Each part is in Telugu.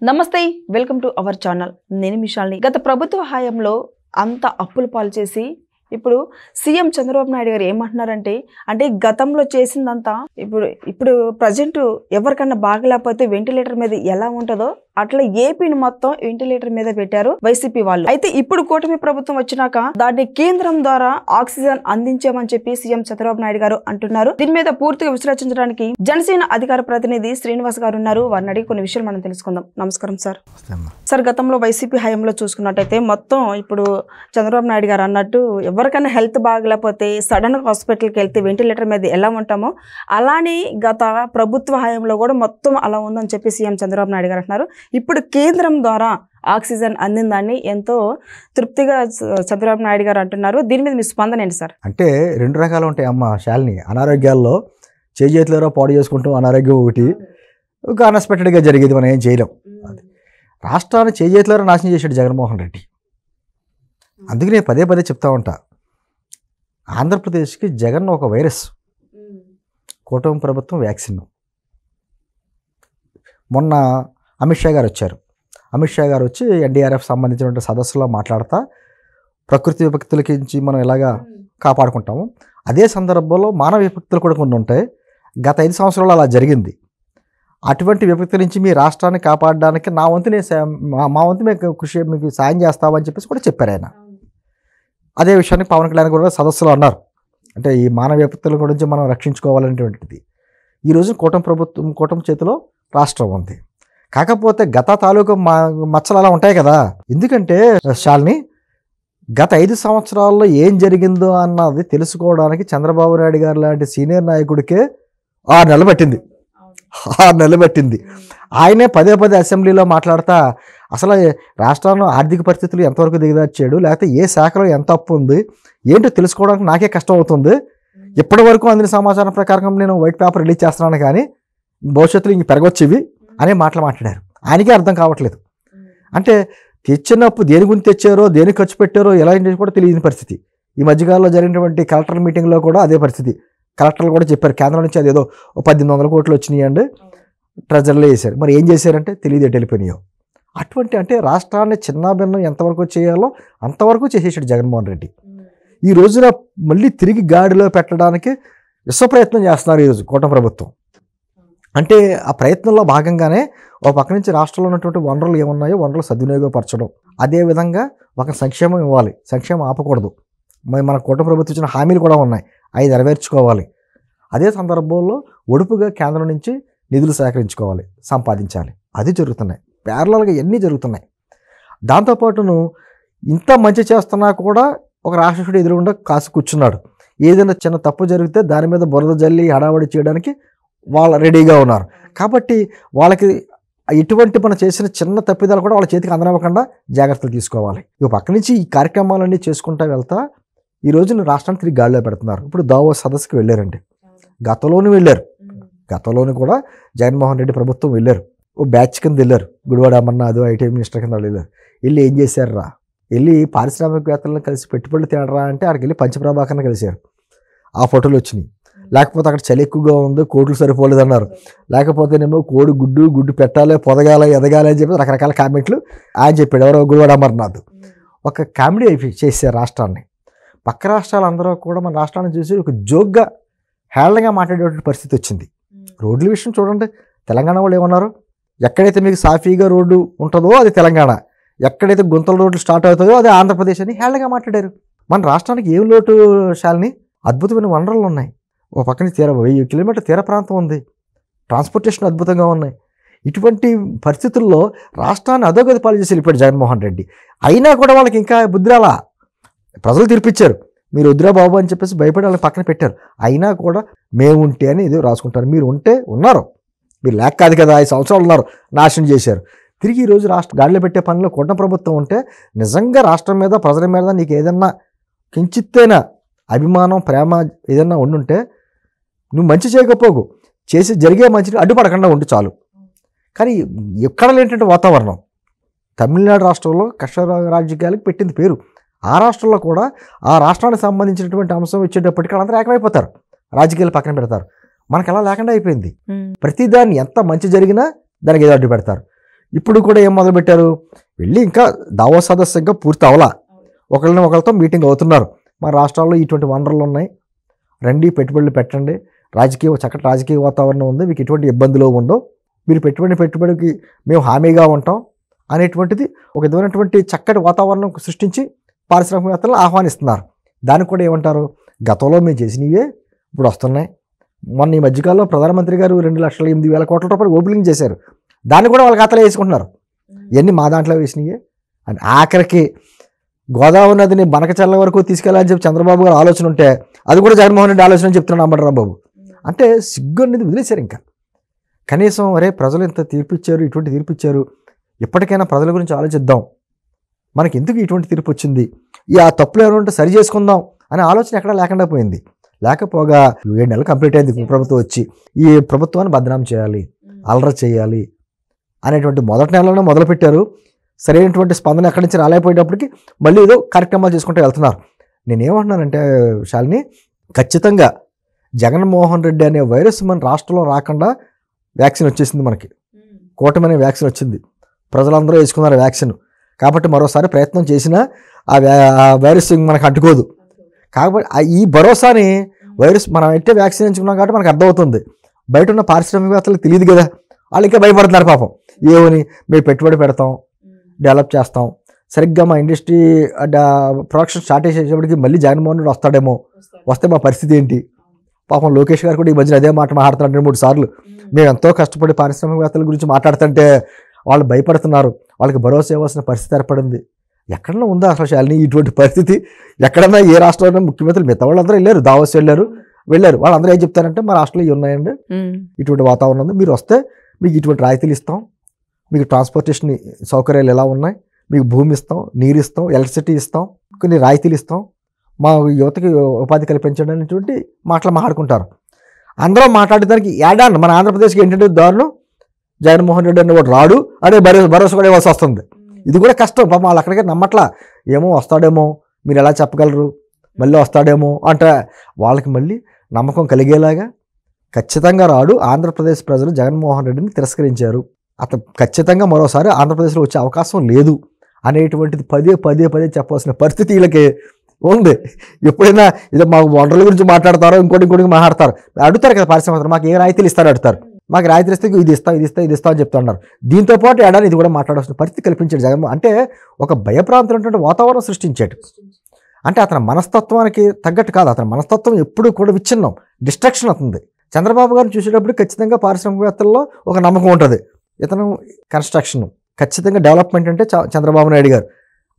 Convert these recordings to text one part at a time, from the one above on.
నమస్తే వెల్కమ్ టు అవర్ ఛానల్ నేను మిషాల్ని గత ప్రభుత్వ హయాంలో అంత అప్పులు పాలు చేసి ఇప్పుడు సీఎం చంద్రబాబు నాయుడు గారు ఏమంటున్నారంటే గతంలో చేసిందంతా ఇప్పుడు ప్రజెంట్ ఎవరికన్నా బాగలేకపోతే వెంటిలేటర్ మీద ఎలా ఉంటుందో అట్లా ఏపీని మొత్తం వెంటిలేటర్ మీద పెట్టారు వైసీపీ వాళ్ళు. అయితే ఇప్పుడు కూటమి ప్రభుత్వం వచ్చినాక దాన్ని కేంద్రం ద్వారా ఆక్సిజన్ అందించామని చెప్పి సీఎం చంద్రబాబు నాయుడు గారు అంటున్నారు. దీని మీద పూర్తిగా విశ్లేషించడానికి జనసేన అధికార ప్రతినిధి శ్రీనివాస్ గారు ఉన్నారు. వారిని అడిగి కొన్ని విషయాలు మనం తెలుసుకుందాం. నమస్కారం సార్. సార్, గతంలో వైసీపీ హయాంలో చూసుకున్నట్టయితే మొత్తం ఇప్పుడు చంద్రబాబు నాయుడు గారు అన్నట్టు ఎవరికైనా హెల్త్ బాగలేకపోతే సడన్ గా హాస్పిటల్కి వెళ్తే వెంటిలేటర్ మీద ఎలా ఉంటామో అలానే గత ప్రభుత్వ హయాంలో కూడా మొత్తం అలా ఉందని చెప్పి సీఎం చంద్రబాబు నాయుడు గారు అంటున్నారు. ఇప్పుడు కేంద్రం ద్వారా ఆక్సిజన్ అందిందని ఎంతో తృప్తిగా చంద్రబాబు నాయుడు గారు అంటున్నారు. దీని మీద మీ స్పందన ఏంటి సార్? అంటే రెండు రకాలు ఉంటాయి అమ్మ శాలిని. అనారోగ్యాల్లో చేతులలో పాడు చేసుకుంటూ అనారోగ్యం ఒకటి, ఒక అన్ఎక్స్పెక్టెడ్గా జరిగేది మనం ఏం చేయలేం. రాష్ట్రాన్ని చేతులలో నాశనం చేశాడు జగన్మోహన్ రెడ్డి. అందుకే నేను పదే పదే చెప్తా ఉంటా, ఆంధ్రప్రదేశ్కి జగన్ ఒక వైరస్, కూటమి ప్రభుత్వం వ్యాక్సిన్. మొన్న అమిత్ షా గారు వచ్చారు. అమిత్ షా గారు వచ్చి ఎన్డీఆర్ఎఫ్ సంబంధించినటువంటి సదస్సులో మాట్లాడతా ప్రకృతి విపత్తులకి నుంచి మనం ఎలాగా కాపాడుకుంటాము, అదే సందర్భంలో మానవ విపత్తులు కూడా కొన్ని ఉంటాయి. గత 5 సంవత్సరాలు అలా జరిగింది. అటువంటి విపత్తుల నుంచి మీ రాష్ట్రాన్ని కాపాడడానికి మా వంతు మేము కృషి మీకు సాయం చేస్తామని చెప్పేసి కూడా చెప్పారు ఆయన. అదే విషయాన్ని పవన్ కళ్యాణ్ కూడా సదస్సులో అన్నారు. అంటే ఈ మానవ విపత్తుల గురించి మనం రక్షించుకోవాలనేటువంటిది. ఈరోజు కూటమి చేతిలో రాష్ట్రం ఉంది. కాకపోతే గత తాలూకు మచ్చలు అలా ఉంటాయి కదా. ఎందుకంటే శాలిని, గత 5 సంవత్సరాల్లో ఏం జరిగిందో అన్నది తెలుసుకోవడానికి చంద్రబాబు నాయుడు గారు లాంటి సీనియర్ నాయకుడికే 6 నెలలు పట్టింది. 6 నెలలు పట్టింది. ఆయనే పదే అసెంబ్లీలో మాట్లాడతా అసలు రాష్ట్రంలో ఆర్థిక పరిస్థితులు ఎంతవరకు దిగదార్చాడు, లేకపోతే ఏ శాఖలో ఎంత అప్పు ఉంది ఏంటో తెలుసుకోవడానికి నాకే కష్టం అవుతుంది. ఇప్పటి వరకు అందిన సమాచారం ప్రకారం నేను వైట్ పేపర్ రిలీజ్ చేస్తున్నాను, కానీ భవిష్యత్తులో ఇంక పెరగొచ్చేవి అనే మాటలు మాట్లాడారు. ఆయనకే అర్థం కావట్లేదు. అంటే తెచ్చినప్పు దేని గురించి తెచ్చారో, దేనికి ఖర్చు పెట్టారో ఎలా కూడా తెలియని పరిస్థితి. ఈ మధ్యకాలంలో జరిగినటువంటి కలెక్టర్ మీటింగ్లో కూడా అదే పరిస్థితి. కలెక్టర్లు కూడా చెప్పారు కేంద్రం నుంచి అదేదో 1800 కోట్లు వచ్చినాయండి ట్రెజరీలో వేశారు. మరి ఏం చేశారంటే తెలియదు, వెళ్ళిపోయినాయో. అటువంటి అంటే రాష్ట్రాన్ని చిన్నాభిన్నం ఎంతవరకు చేయాలో అంతవరకు చేసేసాడు జగన్మోహన్ రెడ్డి. ఈ రోజున మళ్ళీ తిరిగి గాడిలో పెట్టడానికి విశ్వప్రయత్నం చేస్తున్నారు ఈరోజు కూటమి ప్రభుత్వం. అంటే ఆ ప్రయత్నంలో భాగంగానే ఒక పక్క నుంచి రాష్ట్రంలో ఉన్నటువంటి వనరులు ఏమున్నాయో వనరులు సద్వినియోగపరచడం, అదేవిధంగా ఒక సంక్షేమం ఇవ్వాలి, సంక్షేమం ఆపకూడదు. మన కూటమి ప్రభుత్వం ఇచ్చిన హామీలు కూడా ఉన్నాయి, అవి నెరవేర్చుకోవాలి. అదే సందర్భంలో ఒడుపుగా కేంద్రం నుంచి నిధులు సేకరించుకోవాలి, సంపాదించాలి. అది జరుగుతున్నాయి, ప్యారలల్గా ఎన్ని జరుగుతున్నాయి. దాంతోపాటును ఇంత మంచి చేస్తున్నా కూడా ఒక రాక్షసుడు ఎదురుగుండా కాసి కూర్చున్నాడు. ఏదైనా చిన్న తప్పు జరిగితే దాని మీద బురద జల్లి హడావడి చేయడానికి వాళ్ళు రెడీగా ఉన్నారు. కాబట్టి వాళ్ళకి ఎటువంటి మనం చేసిన చిన్న తప్పిదాలు కూడా వాళ్ళ చేతికి అందనివ్వకుండా జాగ్రత్తలు తీసుకోవాలి. ఇక పక్క నుంచి ఈ కార్యక్రమాలన్నీ చేసుకుంటూ వెళ్తా ఈ రోజున రాష్ట్రాన్ని తిరిగి గాడిలో పెడుతున్నారు. ఇప్పుడు దావోస్ సదస్సుకి వెళ్ళారండి. గతంలోని కూడా జగన్మోహన్ రెడ్డి ప్రభుత్వం వెళ్ళారు. ఓ బ్యాచ్ కింద వెళ్ళారు. గుడివాడ అమర్నాథ్ ఐటీ మినిస్టర్ కింద వెళ్ళారు. వెళ్ళి ఏం చేశారా, వెళ్ళి పారిశ్రామికవేత్తలను కలిసి పెట్టుబడులు తేడరా అంటే అక్కడికి వెళ్ళి పంచప్రభాకర్ని కలిశారు. ఆ ఫోటోలు వచ్చినాయి. లేకపోతే అక్కడ చలి ఎక్కువగా ఉంది, కోట్లు సరిపోలేదు అన్నారు. లేకపోతేనేమో గుడ్డు పెట్టాలి, పొదగాలి, ఎదగాలి అని చెప్పి రకరకాల కామెంట్లు ఆయన చెప్పాడు. ఎవరో గుడివాడ అమర్నాథ్ ఒక కామెడీ చేశారు రాష్ట్రాన్ని. పక్క రాష్ట్రాలందరూ కూడా మన రాష్ట్రాన్ని చూసి ఒక జోక్గా హేళనగా మాట్లాడేటువంటి పరిస్థితి వచ్చింది. రోడ్ల విషయం చూడండి, తెలంగాణ వాళ్ళు ఏమన్నారు, ఎక్కడైతే మీకు సాఫీగా రోడ్డు ఉంటుందో అది తెలంగాణ, ఎక్కడైతే గుంతల రోడ్లు స్టార్ట్ అవుతుందో అది ఆంధ్రప్రదేశ్ అని హేళనగా మాట్లాడారు. మన రాష్ట్రానికి ఏం లోటు శాలిని? అద్భుతమైన వనరులు ఉన్నాయి. ఒక పక్కన 1000 కిలోమీటర్ల తీర ప్రాంతం ఉంది, ట్రాన్స్పోర్టేషన్ అద్భుతంగా ఉన్నాయి. ఇటువంటి పరిస్థితుల్లో రాష్ట్రాన్ని అధోగతి పాలు చేసి వెళ్ళిపోయాడు జగన్మోహన్ రెడ్డి. అయినా కూడా వాళ్ళకి ఇంకా బుద్ధిరాలా, ప్రజలు తీర్పిచ్చారు. మీరు వద్దురా బాబు అని చెప్పేసి భయపడి వాళ్ళని పక్కన పెట్టారు. అయినా కూడా మేము ఉంటే అని ఏదో రాసుకుంటారు. మీరు ఉంటే ఉన్నారు, మీరు లేక కాదు కదా, 5 సంవత్సరాలు ఉన్నారు, నాశనం చేశారు. తిరిగి ఈరోజు గాడిలో పెట్టే పనిలో కూటమి ప్రభుత్వం ఉంటే నిజంగా రాష్ట్రం మీద ప్రజల మీద నీకు ఏదన్నా కించిత్తైనా అభిమానం ప్రేమ ఏదన్నా ఉండుంటే నువ్వు మంచి చేయకపోకు, చేసి జరిగే మంచిని అడ్డుపడకుండా ఉండి చాలు. కానీ ఎక్కడ లేనటువంటి వాతావరణం తమిళనాడు రాష్ట్రంలో కర్షక రాజకీయాలకు పెట్టింది పేరు. ఆ రాష్ట్రంలో కూడా ఆ రాష్ట్రానికి సంబంధించినటువంటి అంశం వచ్చేటప్పటికి వాళ్ళందరూ ఏకమైపోతారు, రాజకీయాలు పక్కన పెడతారు. మనకు అలా లేకుండా అయిపోయింది. ప్రతిదాన్ని ఎంత మంచి జరిగినా దానికి ఏదో అడ్డు పెడతారు. ఇప్పుడు కూడా ఏం మొదలుపెట్టారు, వెళ్ళి ఇంకా దావోస్ సదస్సు ఇంకా పూర్తి అవలా, ఒకరితో మీటింగ్ అవుతున్నారు. మన రాష్ట్రాల్లో ఇటువంటి వనరులు ఉన్నాయి, రండి పెట్టుబడులు పెట్టండి, చక్కటి రాజకీయ వాతావరణం ఉంది, మీకు ఎటువంటి ఇబ్బందులు ఉండవు, మీరు పెట్టుబడికి మేము హామీగా ఉంటాం అనేటువంటిది ఒక విధమైనటువంటి చక్కటి వాతావరణం సృష్టించి పారిశ్రామికవేత్తలను ఆహ్వానిస్తున్నారు. దానికి కూడా ఏమంటారు, గతంలో మేము చేసినవే ఇప్పుడు వస్తున్నాయి. మొన్న ఈ మధ్యకాలంలో ప్రధానమంత్రి గారు 2,08,000 కోట్ల రూపాయలు ఓపెనింగ్ చేశారు, దాన్ని కూడా వాళ్ళ ఖాతాలో వేసుకుంటున్నారు. ఇవన్నీ మా దాంట్లో వేసినవే అని. ఆఖరికి గోదావరి నదిని బనకచర్ల వరకు తీసుకెళ్ళాలని చెప్పి చంద్రబాబు గారు ఆలోచన ఉంటే అది కూడా జగన్మోహన్ రెడ్డి ఆలోచన అని చెప్తున్నాడు అంబటరావు బాబు. అంటే సిగ్గు అనేది వదిలేశారు. ఇంకా కనీసం అరే ప్రజలు ఇంత తీర్పు ఇచ్చారు, ఇటువంటి తీర్పు ఇచ్చారు, ఇప్పటికైనా ప్రజల గురించి ఆలోచిద్దాం, మనకి ఎందుకు ఇటువంటి తీర్పు వచ్చింది, ఆ తప్పులు ఏమైనా ఉంటే సరి చేసుకుందాం అనే ఆలోచన ఎక్కడా లేకుండా పోయింది. లేకపోగా 7 నెలలు కంప్లీట్ అయింది ప్రభుత్వం వచ్చి, ఈ ప్రభుత్వాన్ని బదనాం చేయాలి, అలర చేయాలి అనేటువంటి మొదటి నెలలోనే మొదలుపెట్టారు. సరైనటువంటి స్పందన ఎక్కడి నుంచి రాలేకపోయేటప్పటికి మళ్ళీ ఏదో కార్యక్రమాలు చేసుకుంటూ వెళ్తున్నారు. నేనేమంటున్నానంటే శాలిని, ఖచ్చితంగా జగన్మోహన్ రెడ్డి అనే వైరస్ మన రాష్ట్రంలో రాకుండా వ్యాక్సిన్ వచ్చేసింది. మనకి కూటమి అనే వ్యాక్సిన్ వచ్చింది, ప్రజలందరూ వేసుకున్నారు వ్యాక్సిన్. కాబట్టి మరోసారి ప్రయత్నం చేసినా ఆ వైరస్ మనకు అంటుకోదు. కాబట్టి ఈ భరోసాని వైరస్ మనం ఎట్టే వ్యాక్సిన్ ఎంచుకున్నాం కాబట్టి మనకు అర్థమవుతుంది. బయట ఉన్న పారిశ్రామికవేత్తలకు తెలియదు కదా, వాళ్ళు ఇంకా భయపడుతున్నారు పాపం. ఏమని, మేము పెట్టుబడి పెడతాం, డెవలప్ చేస్తాం, సరిగ్గా మా ఇండస్ట్రీ ప్రొడక్షన్ స్టార్ట్ చేసేటప్పటికి మళ్ళీ జగన్మోహన్ రెడ్డి వస్తాడేమో, వస్తే మా పరిస్థితి ఏంటి. పాపం లోకేష్ గారు కూడా ఈ మధ్యన అదే మాట మాట్లాడుతున్నారు 2-3 సార్లు. మేము ఎంతో కష్టపడి పారిశ్రామికవేత్తల గురించి మాట్లాడుతుంటే వాళ్ళు భయపడుతున్నారు, వాళ్ళకి భరోసా ఇవ్వాల్సిన పరిస్థితి ఏర్పడింది. ఎక్కడన్నా ఉందా అసలు శాలిని ఇటువంటి పరిస్థితి? ఎక్కడన్నా ఏ రాష్ట్రంలో ముఖ్యమంత్రులు మిగతా వాళ్ళందరూ వెళ్ళారు, దావోస్ వెళ్ళారు. వాళ్ళందరూ ఏం చెప్తారంటే మా రాష్ట్రంలో ఇవి ఉన్నాయండి, ఇటువంటి వాతావరణం ఉంది, మీరు వస్తే మీకు ఇటువంటి రాయితీలు ఇస్తాం, మీకు ట్రాన్స్పోర్టేషన్ సౌకర్యాలు ఎలా ఉన్నాయి, మీకు భూమి ఇస్తాం, నీరు ఇస్తాం, ఎలక్ట్రిసిటీ ఇస్తాం, కొన్ని రాయితీలు ఇస్తాం, మా యువతకి ఉపాధి కల్పించడం అనేటువంటి మాటలు మాట్లాడుకుంటారు. అందరూ మాట్లాడేదానికి ఏడాది మన ఆంధ్రప్రదేశ్కి ఏంటంటే దారుణం, జగన్మోహన్ రెడ్డి అనే వాడు రాడు అనే భరోసా కూడా ఇవ్వాల్సి వస్తుంది. ఇది కూడా కష్టం పాపం, వాళ్ళు అక్కడికే నమ్మట్లా. ఏమో వస్తాడేమో, మీరు ఎలా చెప్పగలరు, మళ్ళీ వస్తాడేమో అంటే వాళ్ళకి మళ్ళీ నమ్మకం కలిగేలాగా ఖచ్చితంగా రాడు. ఆంధ్రప్రదేశ్ ప్రజలు జగన్మోహన్ రెడ్డిని తిరస్కరించారు, అతను ఖచ్చితంగా మరోసారి ఆంధ్రప్రదేశ్లో వచ్చే అవకాశం లేదు అనేటువంటిది పదే చెప్పాల్సిన పరిస్థితి వీళ్ళకి ఉంది. ఎప్పుడైనా ఇదో మాకు వనరుల గురించి మాట్లాడతారో ఇంకోటి మాట్లాడతారు, అడుగుతారు కదా పారిశ్రామిక, మాకు ఏ రాయితీలు ఇస్తారో అడుగుతారు, మాకు రాయితీలు ఇస్తే ఇది ఇస్తాం అని చెప్తున్నారు. దీంతో పాటు ఏడాది ఇది కూడా మాట్లాడాల్సిన పరిస్థితి కల్పించాడు జగన్మోహన్. అంటే ఒక భయప్రాంతమైనటువంటి వాతావరణం సృష్టించాడు. అంటే అతని మనస్తత్వానికి తగ్గట్టు కాదు, అతని మనస్తత్వం ఎప్పుడు కూడా విచ్ఛిన్నం, డిస్ట్రక్షన్ అవుతుంది. చంద్రబాబు గారిని చూసేటప్పుడు ఖచ్చితంగా పారిశ్రామికవేత్తల్లో ఒక నమ్మకం ఉంటుంది, ఇతను కన్స్ట్రక్షన్ ఖచ్చితంగా డెవలప్మెంట్ అంటే చంద్రబాబు నాయుడు గారు.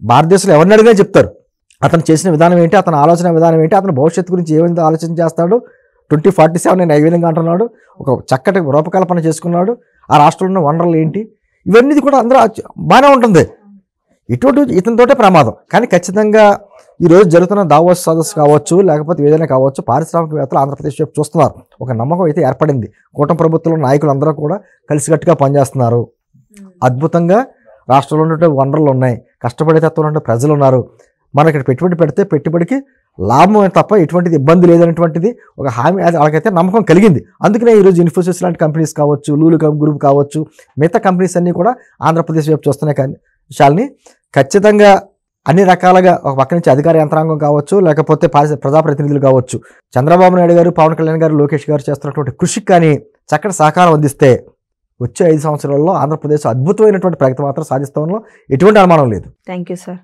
భారతదేశంలో ఎవరిని అడిగినా చెప్తారు అతను చేసిన విధానం ఏంటి, అతని ఆలోచన విధానం ఏంటి, అతను భవిష్యత్తు గురించి ఏమైందో ఆలోచన చేస్తాడు. 2047 నేను ఐవిధంగా అంటున్నాడు, ఒక చక్కటి రూపకల్పన చేసుకున్నాడు. ఆ రాష్ట్రంలో ఉన్న వనరులు ఏంటి, ఇవన్నీ కూడా అందరూ బాగానే ఉంటుంది. ఇతనితోటే ప్రమాదం. కానీ ఖచ్చితంగా ఈరోజు జరుగుతున్న దావోస్ సదస్సు కావచ్చు, లేకపోతే ఏదైనా కావచ్చు, పారిశ్రామికవేత్తలు ఆంధ్రప్రదేశ్ వైపు చూస్తున్నారు. ఒక నమ్మకం అయితే ఏర్పడింది. కూటమి ప్రభుత్వంలో నాయకులు అందరూ కూడా కలిసికట్టుగా పనిచేస్తున్నారు. అద్భుతంగా రాష్ట్రంలో ఉన్నటువంటి వనరులు ఉన్నాయి, కష్టపడే తత్వంలో ఉండే ప్రజలు ఉన్నారు. మనం ఇక్కడ పెట్టుబడి పెడితే పెట్టుబడికి లాభం తప్ప ఎటువంటిది ఇబ్బంది లేదనేటువంటిది ఒక హామీ వాళ్ళకైతే నమ్మకం కలిగింది. అందుకనే ఈరోజు ఇన్ఫోసిస్ లాంటి కంపెనీస్ కావచ్చు, లూలు గ్రూప్ కావచ్చు, మిగతా కంపెనీస్ అన్నీ కూడా ఆంధ్రప్రదేశ్ వైపు చూస్తున్నాయి. కానీ విషయాల్ని ఖచ్చితంగా అన్ని రకాలుగా ఒక పక్క నుంచి అధికార యంత్రాంగం కావచ్చు, లేకపోతే ప్రజాప్రతినిధులు కావచ్చు, చంద్రబాబు నాయుడు గారు, పవన్ కళ్యాణ్ గారు, లోకేష్ గారు చేస్తున్నటువంటి కృషికి కానీ చక్కటి సహకారం అందిస్తే వచ్చే 5 సంవత్సరాల్లో ఆంధ్రప్రదేశ్ అద్భుతమైనటువంటి ప్రగతి మాత్రం సాధిస్తామని ఎటువంటి అనుమానం లేదు. Thank you sir.